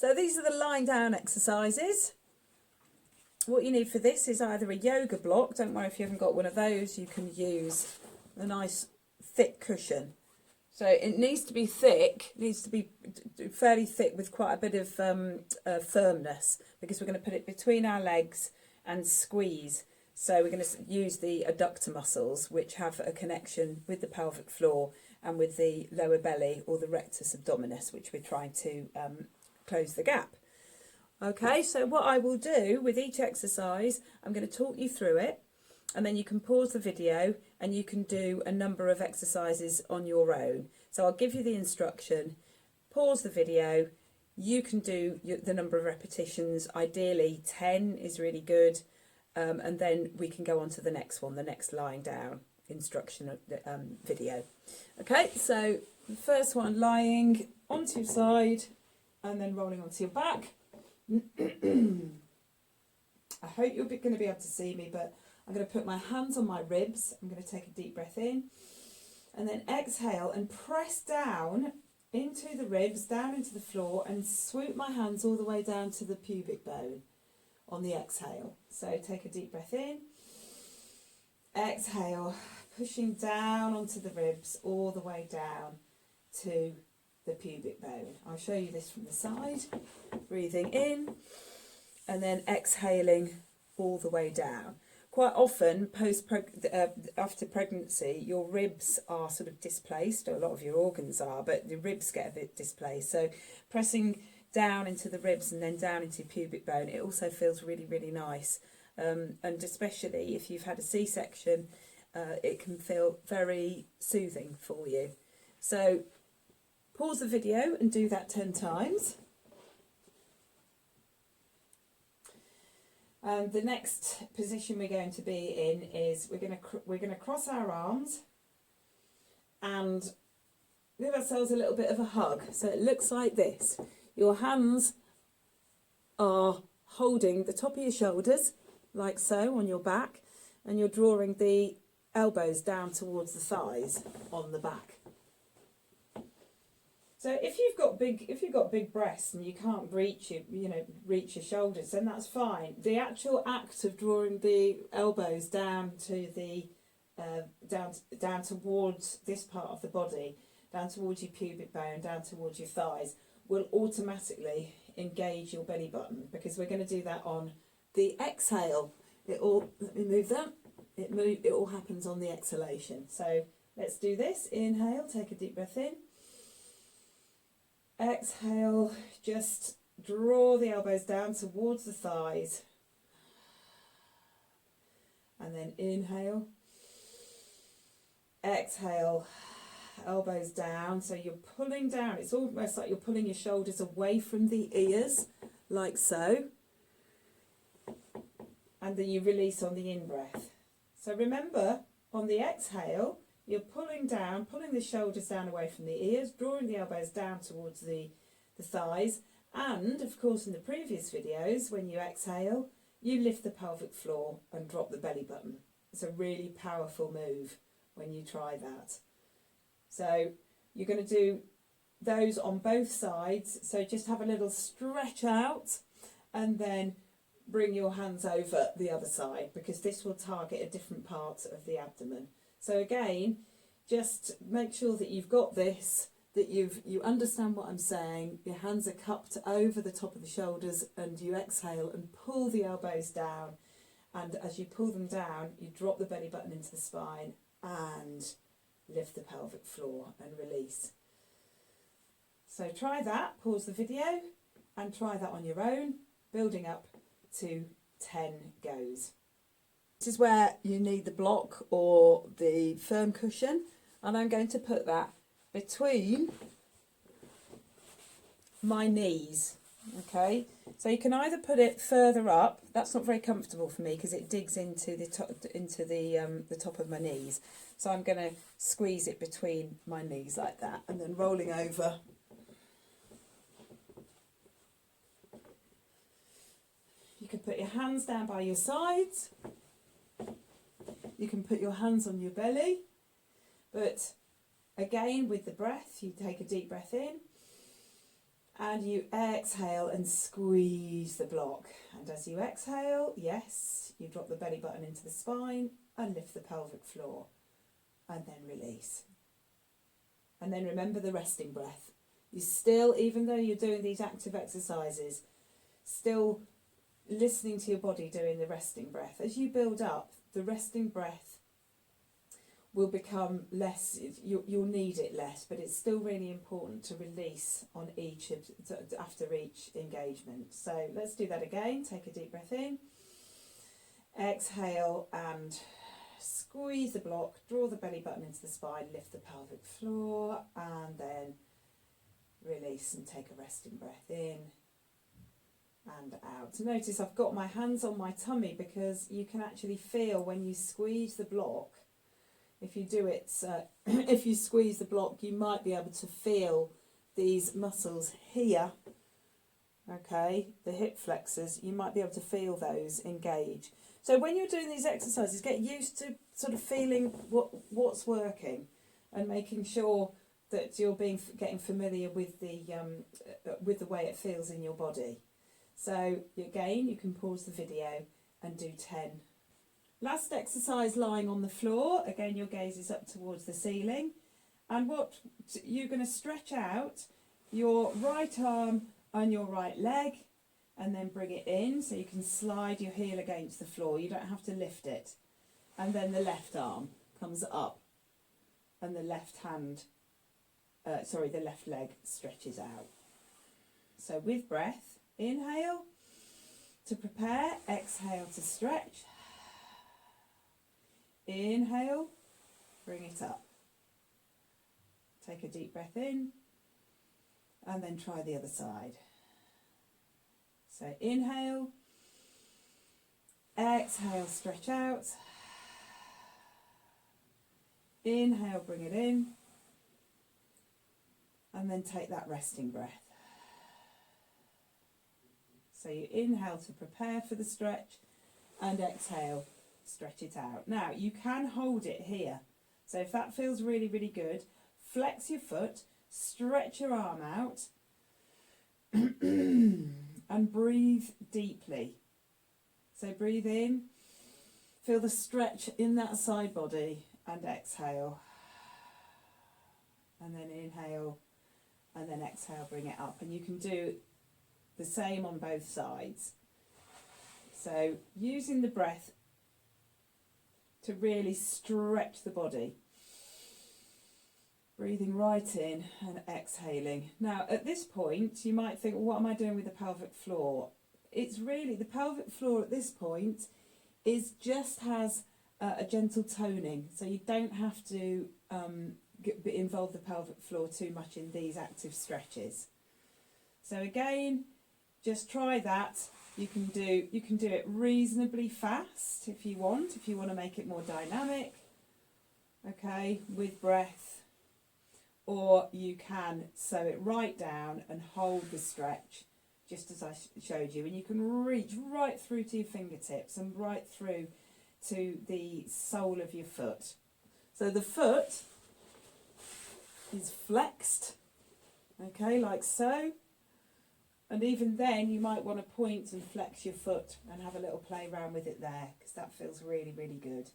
So these are the lying down exercises. What you need for this is either a yoga block. Don't worry if you haven't got one of those, you can use a nice thick cushion. So it needs to be thick, it needs to be fairly thick with quite a bit of firmness, because we're going to put it between our legs and squeeze. So we're going to use the adductor muscles, which have a connection with the pelvic floor and with the lower belly, or the rectus abdominis, which we're trying to close the gap. Okay, so what I will do with each exercise, I'm going to talk you through it, and then you can pause the video and you can do a number of exercises on your own. So I'll give you the instruction, pause the video, you can do the number of repetitions. Ideally 10 is really good, and then we can go on to the next one, the next lying down instruction video. Okay, so the first one, lying onto your side and then rolling onto your back. I hope you're going to be able to see me, but I'm going to put my hands on my ribs. I'm going to take a deep breath in and then exhale and press down into the ribs, down into the floor, and swoop my hands all the way down to the pubic bone on the exhale. So take a deep breath in, exhale, pushing down onto the ribs all the way down to the pubic bone. I'll show you this from the side. Breathing in and then exhaling all the way down. Quite often, after pregnancy, your ribs are sort of displaced, or a lot of your organs are, but the ribs get a bit displaced. So pressing down into the ribs and then down into pubic bone, it also feels really, really nice. And especially if you've had a C-section, it can feel very soothing for you. So pause the video and do that 10 times. And the next position we're going to be in is we're going to cross our arms and give ourselves a little bit of a hug. So it looks like this. Your hands are holding the top of your shoulders, like so, on your back, and you're drawing the elbows down towards the thighs on the back. So if you've got big breasts and you can't reach your shoulders, then that's fine. The actual act of drawing the elbows down to the down towards this part of the body, down towards your pubic bone, down towards your thighs, will automatically engage your belly button, because we're going to do that on the exhale. Let me move that. It all happens on the exhalation. So let's do this. Inhale, take a deep breath in. Exhale, just draw the elbows down towards the thighs. And then inhale. Exhale, elbows down. So you're pulling down. It's almost like you're pulling your shoulders away from the ears, like so. And then you release on the in-breath. So remember, on the exhale, you're pulling the shoulders down away from the ears, drawing the elbows down towards the thighs. And, of course, in the previous videos, when you exhale, you lift the pelvic floor and drop the belly button. It's a really powerful move when you try that. So you're going to do those on both sides. So just have a little stretch out and then bring your hands over the other side, because this will target a different part of the abdomen. So again, just make sure that you've got this, that you understand what I'm saying. Your hands are cupped over the top of the shoulders, and you exhale and pull the elbows down. And as you pull them down, you drop the belly button into the spine and lift the pelvic floor and release. So try that, pause the video and try that on your own, building up to 10 goes. This is where you need the block or the firm cushion, and I'm going to put that between my knees. Okay, so you can either put it further up. That's not very comfortable for me because it digs into the top of my knees. So I'm going to squeeze it between my knees like that, and then rolling over. You can put your hands down by your sides. You can put your hands on your belly, but again with the breath, you take a deep breath in And you exhale and squeeze the block. And as you exhale, yes, you drop the belly button into the spine and lift the pelvic floor. And then release. And then remember the resting breath. You still, even though you're doing these active exercises, still listening to your body doing the resting breath. As you build up, the resting breath will become less, you'll need it less, but it's still really important to release on after each engagement. So let's do that again. Take a deep breath in, exhale and squeeze the block, draw the belly button into the spine, lift the pelvic floor, and then release and take a resting breath in and out. Notice I've got my hands on my tummy because you can actually feel when you squeeze the block. If you do it, if you squeeze the block, you might be able to feel these muscles here, okay, the hip flexors, you might be able to feel those engage. So when you're doing these exercises, get used to sort of feeling what's working and making sure that you're getting familiar with the way it feels in your body. So again, you can pause the video and do 10. Last exercise, lying on the floor. Again, your gaze is up towards the ceiling. And what you're going to stretch out your right arm and your right leg and then bring it in so you can slide your heel against the floor. You don't have to lift it. And then the left arm comes up and the left hand, the left leg stretches out. So with breath, inhale to prepare, exhale to stretch. Inhale, bring it up. Take a deep breath in and then try the other side. So inhale, exhale, stretch out. Inhale, bring it in and then take that resting breath. So you inhale to prepare for the stretch and exhale, stretch it out. Now you can hold it here. So if that feels really, really good, flex your foot, stretch your arm out and breathe deeply. So breathe in, feel the stretch in that side body and exhale. And then inhale and then exhale, bring it up. And you can do the same on both sides. So using the breath to really stretch the body. Breathing right in and exhaling. Now at this point you might think, well, what am I doing with the pelvic floor? It's really, the pelvic floor at this point has a gentle toning, so you don't have to involve the pelvic floor too much in these active stretches. So again, just try that. You can do it reasonably fast if you want to make it more dynamic, okay, with breath, or you can sew it right down and hold the stretch just as I showed you, and you can reach right through to your fingertips and right through to the sole of your foot. So the foot is flexed, okay, like so. And even then, you might want to point and flex your foot and have a little play around with it there, because that feels really, really good.